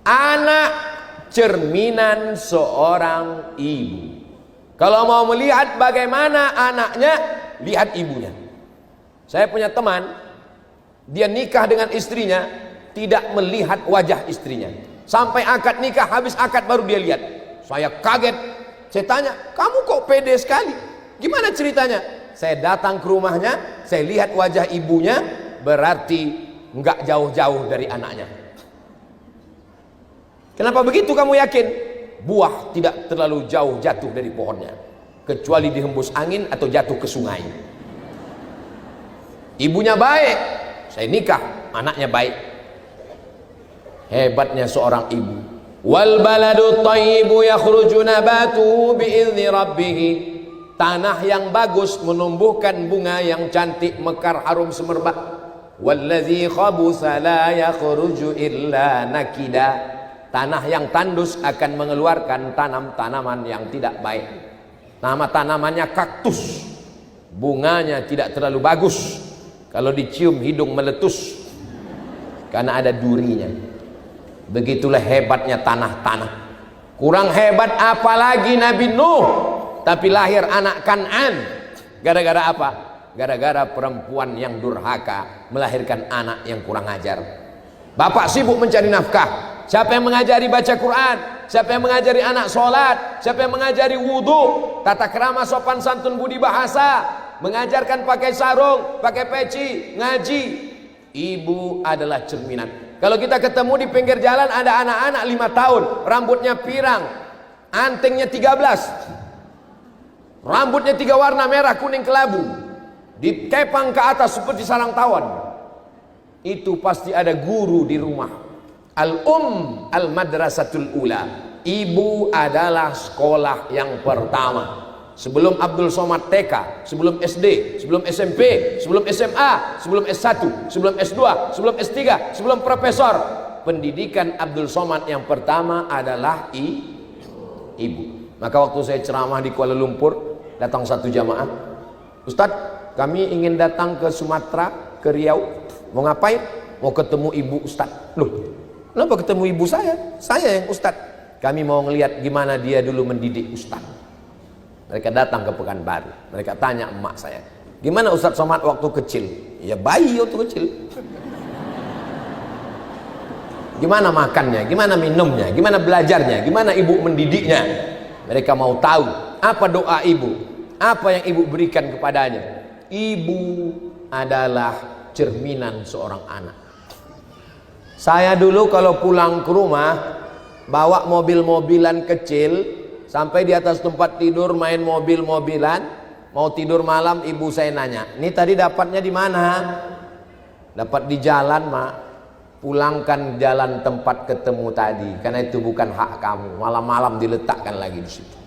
Anak cerminan seorang ibu. Kalau mau melihat bagaimana anaknya, lihat ibunya. Saya punya teman, dia nikah dengan istrinya, tidak melihat wajah istrinya. Sampai akad nikah, habis akad baru dia lihat. Saya kaget. Saya tanya, kamu kok pede sekali? Gimana ceritanya? Saya datang ke rumahnya, saya lihat wajah ibunya, berarti nggak jauh-jauh dari anaknya. Kenapa begitu kamu yakin? Buah tidak terlalu jauh jatuh dari pohonnya, kecuali dihembus angin atau jatuh ke sungai. Ibunya baik, saya nikah, anaknya baik. Hebatnya seorang ibu. Wal baladu thayyibu yakhruju nabatuhu bi'izni rabbih. Tanah yang bagus menumbuhkan bunga yang cantik, mekar, harum semerbak. Wallazi khabutha la yakhruju illa nakida. Tanah yang tandus akan mengeluarkan tanaman yang tidak baik. Nama tanamannya kaktus. Bunganya tidak terlalu bagus. Kalau dicium hidung meletus karena ada durinya. Begitulah hebatnya tanah-tanah. Kurang hebat apalagi Nabi Nuh, tapi lahir anak Kan'an. Gara-gara apa? Gara-gara perempuan yang durhaka melahirkan anak yang kurang ajar. Bapak sibuk mencari nafkah. Siapa yang mengajari baca Quran? Siapa yang mengajari anak sholat? Siapa yang mengajari wudhu, tata krama, sopan santun, budi bahasa, mengajarkan pakai sarung, pakai peci, ngaji? Ibu adalah cerminan. Kalau kita ketemu di pinggir jalan ada anak-anak 5 tahun, rambutnya pirang, antingnya 13, rambutnya 3 warna, merah, kuning, kelabu, dikepang ke atas seperti sarang tawon. Itu pasti ada guru di rumah. Al-madrasatul ula. Ibu adalah sekolah yang pertama. Sebelum Abdul Somad TK, sebelum SD, sebelum SMP, sebelum SMA, sebelum S1, sebelum S2, sebelum S3, sebelum profesor, pendidikan Abdul Somad yang pertama adalah ibu. Maka waktu saya ceramah di Kuala Lumpur, datang satu jamaah, Ustadz, kami ingin datang ke Sumatera, ke Riau, mau ngapain? Mau ketemu ibu Ustadz. Loh, kenapa ketemu ibu saya? Saya yang Ustadz. Kami mau ngelihat gimana dia dulu mendidik Ustadz. Mereka datang ke Pekanbaru. Mereka tanya emak saya, gimana Ustadz Somad waktu kecil? Ya bayi waktu kecil. Gimana makannya? Gimana minumnya? Gimana belajarnya? Gimana ibu mendidiknya? Mereka mau tahu apa doa ibu, apa yang ibu berikan kepadanya. Ibu adalah cerminan seorang anak. Saya dulu kalau pulang ke rumah bawa mobil-mobilan kecil, sampai di atas tempat tidur main mobil-mobilan, mau tidur malam ibu saya nanya, ini tadi dapatnya di mana? Dapat di jalan, Mak. Pulangkan jalan tempat ketemu tadi, karena itu bukan hak kamu. Malam-malam diletakkan lagi di situ.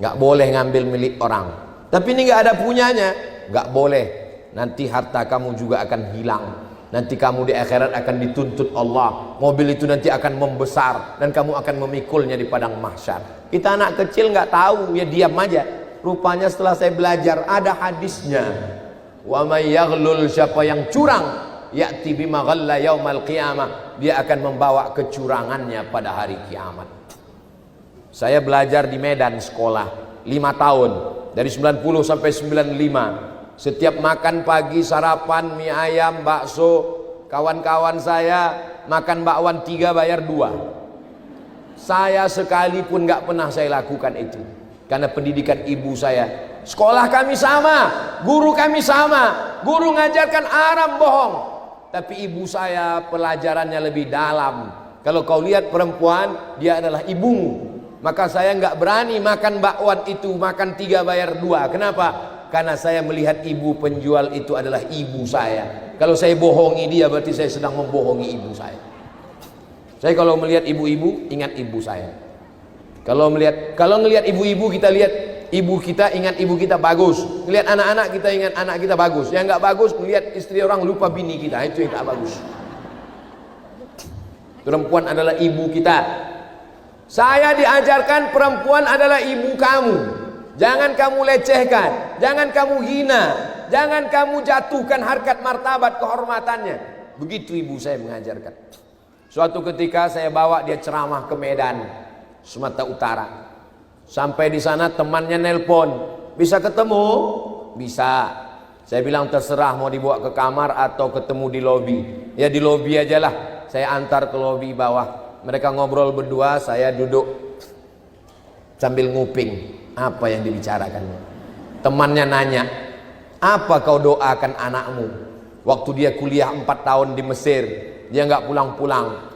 Nggak boleh ngambil milik orang. Tapi ini nggak ada punyanya, nggak boleh. Nanti harta kamu juga akan hilang. Nanti kamu di akhirat akan dituntut Allah. Mobil itu nanti akan membesar dan kamu akan memikulnya di padang mahsyar. Kita anak kecil nggak tahu, ya diam aja. Rupanya setelah saya belajar ada hadisnya. Wa may yaghlul, siapa yang curang, ya'ti bima ghalla yaumal qiyamah, dia akan membawa kecurangannya pada hari kiamat. Saya belajar di Medan sekolah 5 tahun, dari 90 sampai 95. Setiap makan pagi sarapan mie ayam, bakso, kawan-kawan saya makan bakwan 3 bayar 2. Saya sekalipun nggak pernah saya lakukan itu, karena pendidikan ibu saya. Sekolah kami sama, guru kami sama, guru ngajarkan Arab bohong, tapi ibu saya pelajarannya lebih dalam. Kalau kau lihat perempuan, dia adalah ibumu. Maka saya nggak berani makan bakwan itu, makan 3 bayar 2. Kenapa? Karena saya melihat ibu penjual itu adalah ibu saya. Kalau saya bohongi dia, berarti saya sedang membohongi ibu saya. Saya kalau melihat ibu-ibu, ingat ibu saya. Kalau ngelihat ibu-ibu, kita lihat ibu kita, ingat ibu kita bagus. Ngelihat anak-anak, kita ingat anak kita bagus. Yang nggak bagus, ngelihat istri orang, lupa bini kita. Itu yang tak bagus. Perempuan adalah ibu kita. Saya diajarkan perempuan adalah ibu kamu. Jangan kamu lecehkan, jangan kamu hina, jangan kamu jatuhkan harkat martabat kehormatannya. Begitu ibu saya mengajarkan. Suatu ketika saya bawa dia ceramah ke Medan, Sumatera Utara. Sampai di sana temannya nelpon, bisa ketemu? Bisa. Saya bilang terserah mau dibawa ke kamar atau ketemu di lobi. Ya di lobi aja lah. Saya antar ke lobi bawah. Mereka ngobrol berdua, saya duduk sambil nguping apa yang dibicarakan. Temannya nanya, apa kau doakan anakmu waktu dia kuliah 4 tahun di Mesir, dia nggak pulang-pulang?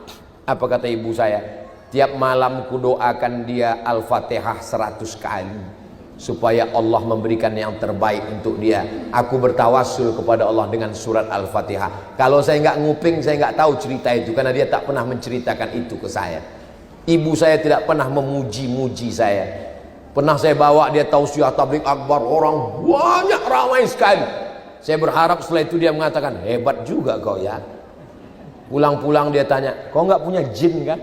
Apa kata ibu saya? Tiap malam ku doakan dia Al-Fatihah 100 kali supaya Allah memberikan yang terbaik untuk dia. Aku bertawassul kepada Allah dengan surat Al-Fatihah. Kalau saya nggak nguping, saya nggak tahu cerita itu, karena dia tak pernah menceritakan itu ke saya. Ibu saya tidak pernah memuji-muji saya. Pernah saya bawa dia tausiah tabligh akbar, orang banyak, ramai sekali. Saya berharap setelah itu dia mengatakan, hebat juga kau ya. Pulang-pulang dia tanya, kau nggak punya jin kan?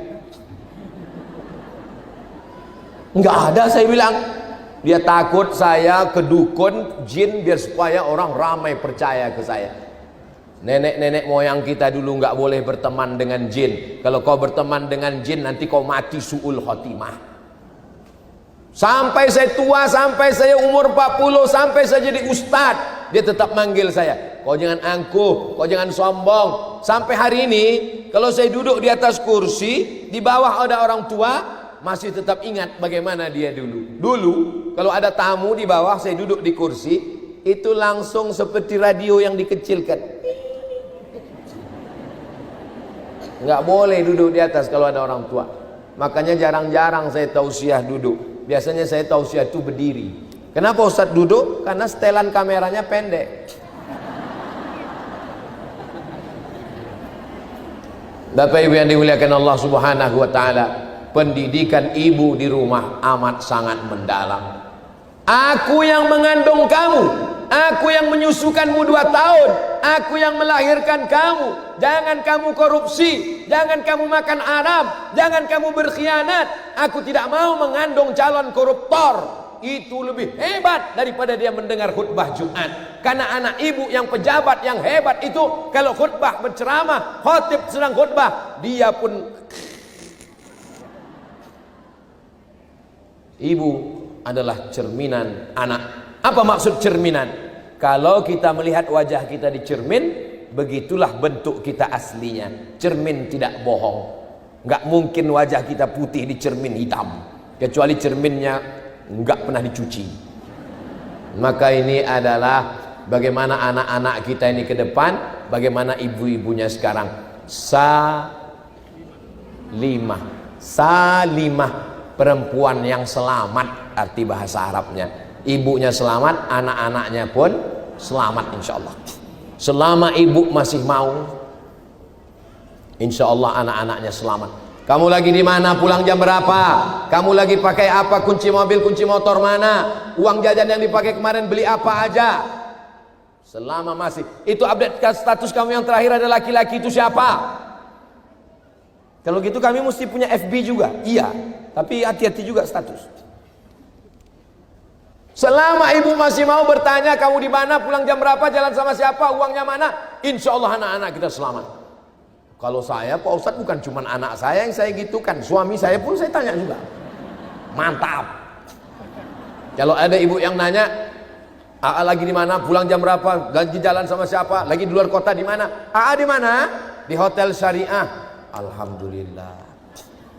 Nggak ada, saya bilang. Dia takut saya ke dukun jin biar supaya orang ramai percaya ke saya. Nenek-nenek moyang kita dulu nggak boleh berteman dengan jin. Kalau kau berteman dengan jin nanti kau mati su'ul khotimah. Sampai saya tua, sampai saya umur 40, sampai saya jadi ustadz, dia tetap manggil saya, kau jangan angkuh, kau jangan sombong. Sampai hari ini kalau saya duduk di atas kursi, di bawah ada orang tua, masih tetap ingat bagaimana dia dulu. Dulu kalau ada tamu di bawah, saya duduk di kursi, itu langsung seperti radio yang dikecilkan. Nggak boleh duduk di atas kalau ada orang tua. Makanya jarang-jarang saya tausiah duduk. Biasanya saya tausiah itu berdiri. Kenapa Ustadz duduk? Karena setelan kameranya pendek. Bapak Ibu yang dimuliakan Allah Subhanahu wa taala, pendidikan ibu di rumah amat sangat mendalam. Aku yang mengandung kamu, aku yang menyusukanmu 2 tahun, aku yang melahirkan kamu. Jangan kamu korupsi, jangan kamu makan haram, jangan kamu berkhianat. Aku tidak mau mengandung calon koruptor. Itu lebih hebat daripada dia mendengar khutbah Jumat. Karena anak ibu yang pejabat yang hebat itu, kalau khutbah berceramah, khatib sedang khutbah, dia pun. Ibu adalah cerminan anak. Apa maksud cerminan? Kalau kita melihat wajah kita di cermin, begitulah bentuk kita aslinya. Cermin tidak bohong. Nggak mungkin wajah kita putih di cermin hitam, kecuali cerminnya nggak pernah dicuci. Maka ini adalah bagaimana anak-anak kita ini ke depan, bagaimana ibu-ibunya sekarang. Salimah, perempuan yang selamat, arti bahasa Arabnya. Ibunya selamat, anak-anaknya pun selamat insya Allah. Selama ibu masih mau, insya Allah anak-anaknya selamat. Kamu lagi di mana? Pulang jam berapa? Kamu lagi pakai apa? Kunci mobil, kunci motor mana? Uang jajan yang dipakai kemarin beli apa aja? Selama masih. Itu update status kamu yang terakhir ada laki-laki itu siapa? Kalau gitu kami mesti punya FB juga. Iya, tapi hati-hati juga status. Selama ibu masih mau bertanya kamu di mana, pulang jam berapa, jalan sama siapa, uangnya mana, insya Allah anak-anak kita selamat. Kalau saya Pak Ustadz bukan cuma anak saya yang saya gitukan, suami saya pun saya tanya juga. Mantap. Kalau ada ibu yang nanya, AA lagi di mana, pulang jam berapa, lagi jalan sama siapa, lagi di luar kota di mana, AA di mana? Di hotel syariah. Alhamdulillah.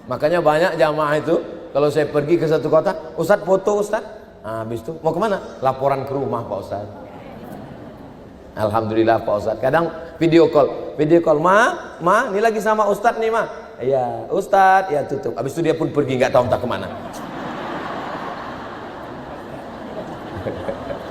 Makanya banyak jamaah itu kalau saya pergi ke satu kota, Ustadz foto Ustadz. Nah, habis itu mau kemana? Laporan ke rumah Pak Ustadz. Alhamdulillah Pak Ustadz. Kadang video call, ma, ini lagi sama Ustadz nih ma. Iya Ustadz, ya tutup. Habis itu dia pun pergi nggak tahu entah kemana.